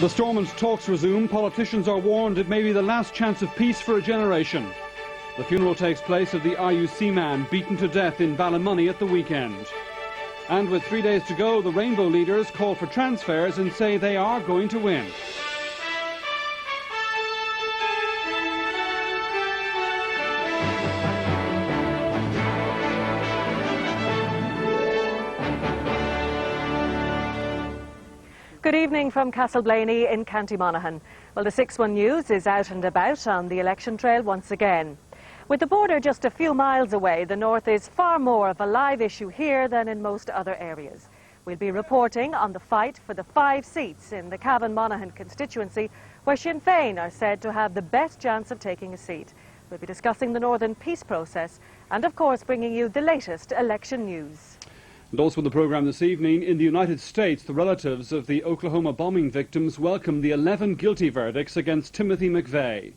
The Stormont talks resume. Politicians are warned it may be the last chance of peace for a generation. The funeral takes place of the RUC man beaten to death in Ballymoney at the weekend. And with 3 days to go, the Rainbow leaders call for transfers and say they are going to win. Good evening from Castleblaney in County Monaghan. Well, the 6-1 News is out and about on the election trail once again. With the border just a few miles away, the north is far more of a live issue here than in most other areas. We'll be reporting on the fight for the 5 seats in the Cavan-Monaghan constituency, where Sinn Féin are said to have the best chance of taking a seat. We'll be discussing the northern peace process and, of course, bringing you the latest election news. And also in the programme this evening, in the United States, the relatives of the Oklahoma bombing victims welcome the 11 guilty verdicts against Timothy McVeigh.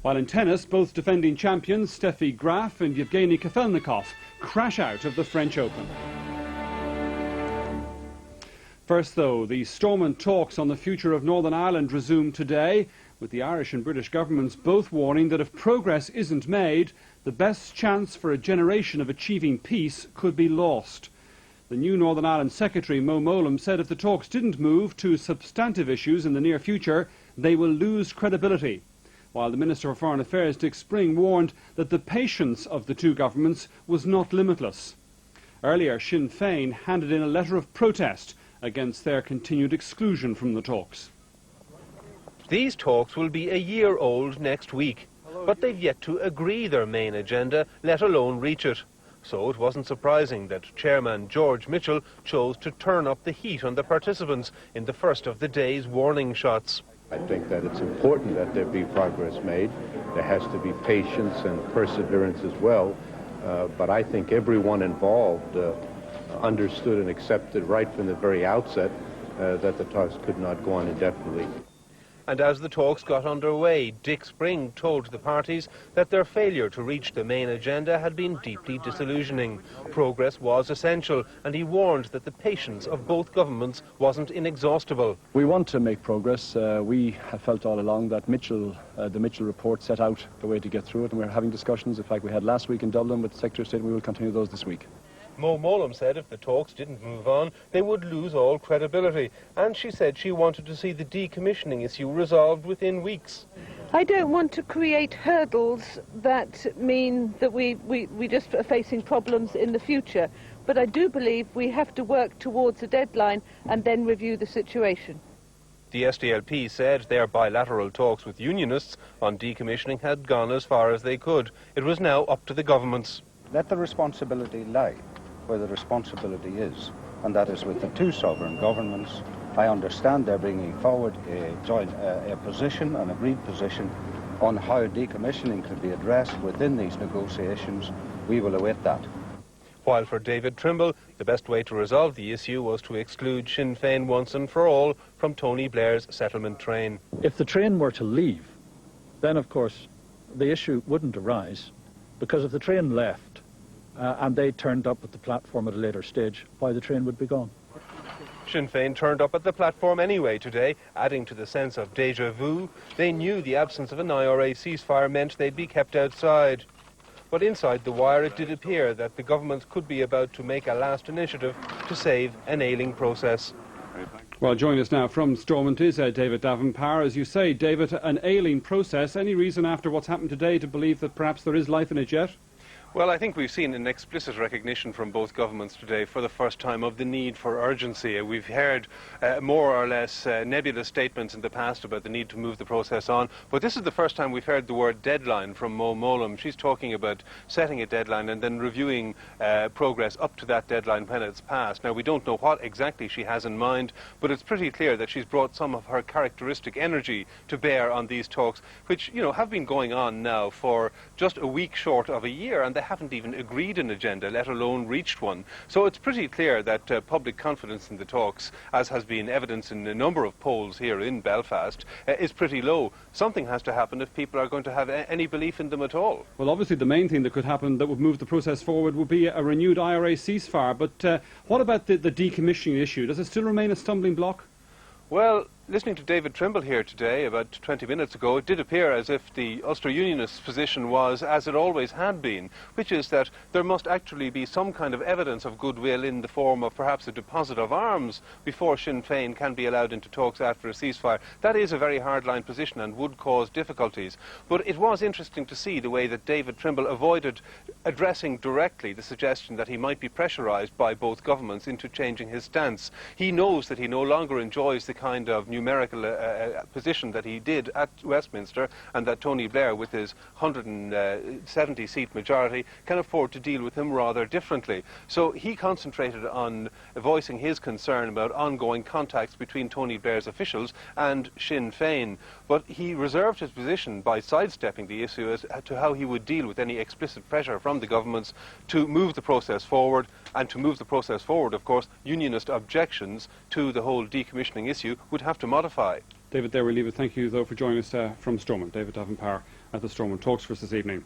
While in tennis, both defending champions Steffi Graf and Yevgeny Kafelnikov crash out of the French Open. First, though, the Stormont talks on the future of Northern Ireland resume today, with the Irish and British governments both warning that if progress isn't made, the best chance for a generation of achieving peace could be lost. The new Northern Ireland Secretary, Mo Mowlam, said if the talks didn't move to substantive issues in the near future, they will lose credibility. While the Minister for Foreign Affairs, Dick Spring, warned that the patience of the two governments was not limitless. Earlier, Sinn Féin handed in a letter of protest against their continued exclusion from the talks. These talks will be a year old next week, but they've yet to agree their main agenda, let alone reach it. So it wasn't surprising that Chairman George Mitchell chose to turn up the heat on the participants in the first of the day's warning shots. I think that it's important that there be progress made. There has to be patience and perseverance as well. But I think everyone involved understood and accepted right from the very outset that the talks could not go on indefinitely. And as the talks got underway, Dick Spring told the parties that their failure to reach the main agenda had been deeply disillusioning. Progress was essential, and he warned that the patience of both governments wasn't inexhaustible. We want to make progress. We have felt all along that the Mitchell report set out the way to get through it, and we're having discussions. In fact, we had last week in Dublin with the Secretary of State, and we will continue those this week. Mo Mowlam said if the talks didn't move on, they would lose all credibility. And she said she wanted to see the decommissioning issue resolved within weeks. I don't want to create hurdles that mean that we just are facing problems in the future. But I do believe we have to work towards a deadline and then review the situation. The SDLP said their bilateral talks with unionists on decommissioning had gone as far as they could. It was now up to the governments. Let the responsibility lie where the responsibility is, and that is with the two sovereign governments. I understand they're bringing forward a position, an agreed position, on how decommissioning could be addressed within these negotiations. We will await that. While for David Trimble, the best way to resolve the issue was to exclude Sinn Féin once and for all from Tony Blair's settlement train. If the train were to leave, then of course the issue wouldn't arise, because if the train left, and they turned up at the platform at a later stage, why the train would be gone. Sinn Féin turned up at the platform anyway today, adding to the sense of déjà vu. They knew the absence of an IRA ceasefire meant they'd be kept outside. But inside the wire, it did appear that the government could be about to make a last initiative to save an ailing process. Well, joining us now from Stormont is David Davenpower. As you say, David, an ailing process. Any reason after what's happened today to believe that perhaps there is life in it yet? Well, I think we've seen an explicit recognition from both governments today for the first time of the need for urgency. We've heard more or less nebulous statements in the past about the need to move the process on, but this is the first time we've heard the word deadline from Mo Mowlam. She's talking about setting a deadline and then reviewing progress up to that deadline when it's passed. Now, we don't know what exactly she has in mind, but it's pretty clear that she's brought some of her characteristic energy to bear on these talks, which, you know, have been going on now for just a week short of a year, and they haven't even agreed an agenda, let alone reached one. So it's pretty clear that public confidence in the talks, as has been evidenced in a number of polls here in Belfast, is pretty low. Something has to happen if people are going to have any belief in them at all. Well, obviously the main thing that could happen that would move the process forward would be a renewed IRA ceasefire. But what about the decommissioning issue? Does it still remain a stumbling block? Well, Listening to David Trimble here today, about 20 minutes ago, it did appear as if the Ulster Unionists' position was as it always had been, which is that there must actually be some kind of evidence of goodwill in the form of perhaps a deposit of arms before Sinn Féin can be allowed into talks after a ceasefire. That is a very hardline position and would cause difficulties. But it was interesting to see the way that David Trimble avoided addressing directly the suggestion that he might be pressurised by both governments into changing his stance. He knows that he no longer enjoys the kind of numerical position that he did at Westminster, and that Tony Blair, with his 170-seat majority, can afford to deal with him rather differently. So he concentrated on voicing his concern about ongoing contacts between Tony Blair's officials and Sinn Féin. But he reserved his position by sidestepping the issue as to how he would deal with any explicit pressure from the governments to move the process forward. And to move the process forward, of course, unionist objections to the whole decommissioning issue would have to modify. David, there we leave it. Thank you, though, for joining us from Stormont. David Davenpower at the Stormont Talks for us this evening.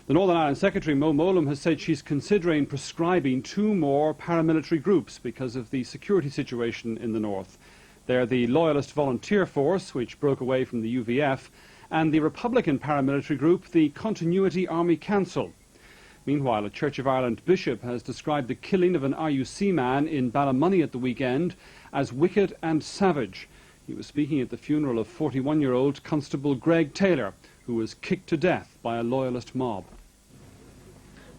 The Northern Ireland Secretary, Mo Mowlam, has said she's considering prescribing 2 more paramilitary groups because of the security situation in the north. They're the Loyalist Volunteer Force, which broke away from the UVF, and the Republican paramilitary group, the Continuity Army Council. Meanwhile, a Church of Ireland bishop has described the killing of an RUC man in Ballymoney at the weekend as wicked and savage. He was speaking at the funeral of 41-year-old Constable Greg Taylor, who was kicked to death by a loyalist mob.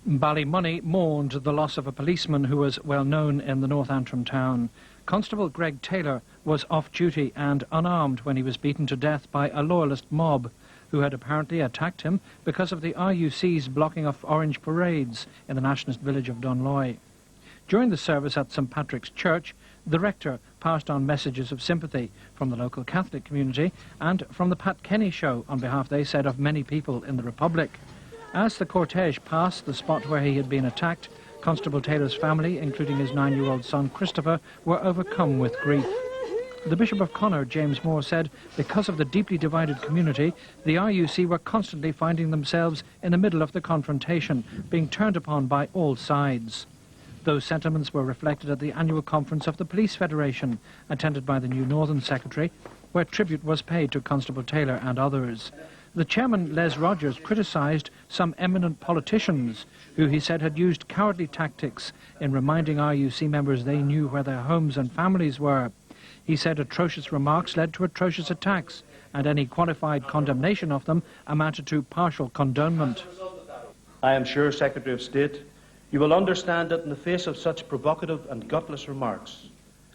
Ballymoney mourned the loss of a policeman who was well known in the North Antrim town. Constable Greg Taylor was off duty and unarmed when he was beaten to death by a loyalist mob, who had apparently attacked him because of the RUC's blocking of orange parades in the nationalist village of Dunloy. During the service at St Patrick's Church, the rector passed on messages of sympathy from the local Catholic community and from the Pat Kenny Show on behalf, they said, of many people in the Republic. As the cortege passed the spot where he had been attacked, Constable Taylor's family, including his 9-year-old son Christopher, were overcome with grief. The Bishop of Connor, James Moore, said because of the deeply divided community, the RUC were constantly finding themselves in the middle of the confrontation, being turned upon by all sides. Those sentiments were reflected at the annual conference of the Police Federation, attended by the new Northern Secretary, where tribute was paid to Constable Taylor and others. The chairman, Les Rogers, criticised some eminent politicians who he said had used cowardly tactics in reminding RUC members they knew where their homes and families were. He said atrocious remarks led to atrocious attacks, and any qualified condemnation of them amounted to partial condonement. I am sure, Secretary of State, you will understand that in the face of such provocative and gutless remarks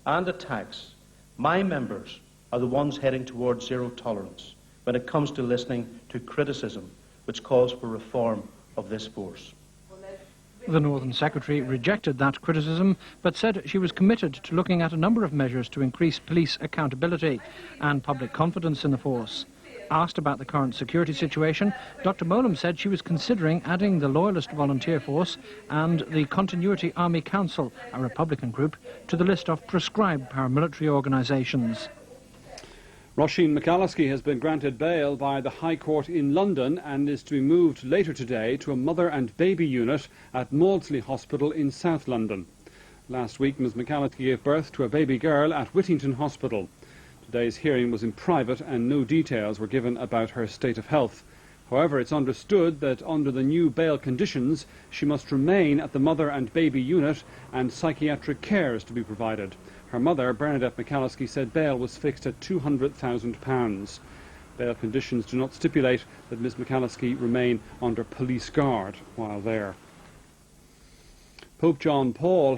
and attacks, my members are the ones heading towards zero tolerance when it comes to listening to criticism which calls for reform of this force. The Northern Secretary rejected that criticism, but said she was committed to looking at a number of measures to increase police accountability and public confidence in the force. Asked about the current security situation, Dr Mowlam said she was considering adding the Loyalist Volunteer Force and the Continuity Army Council, a Republican group, to the list of proscribed paramilitary organisations. Roisin McAlliskey has been granted bail by the High Court in London and is to be moved later today to a mother and baby unit at Maudsley Hospital in South London. Last week, Ms McAlliskey gave birth to a baby girl at Whittington Hospital. Today's hearing was in private and no details were given about her state of health. However, it's understood that under the new bail conditions, she must remain at the mother and baby unit and psychiatric care is to be provided. Her mother, Bernadette McAlliskey, said bail was fixed at £200,000. Bail conditions do not stipulate that Ms McAlliskey remain under police guard while there. Pope John Paul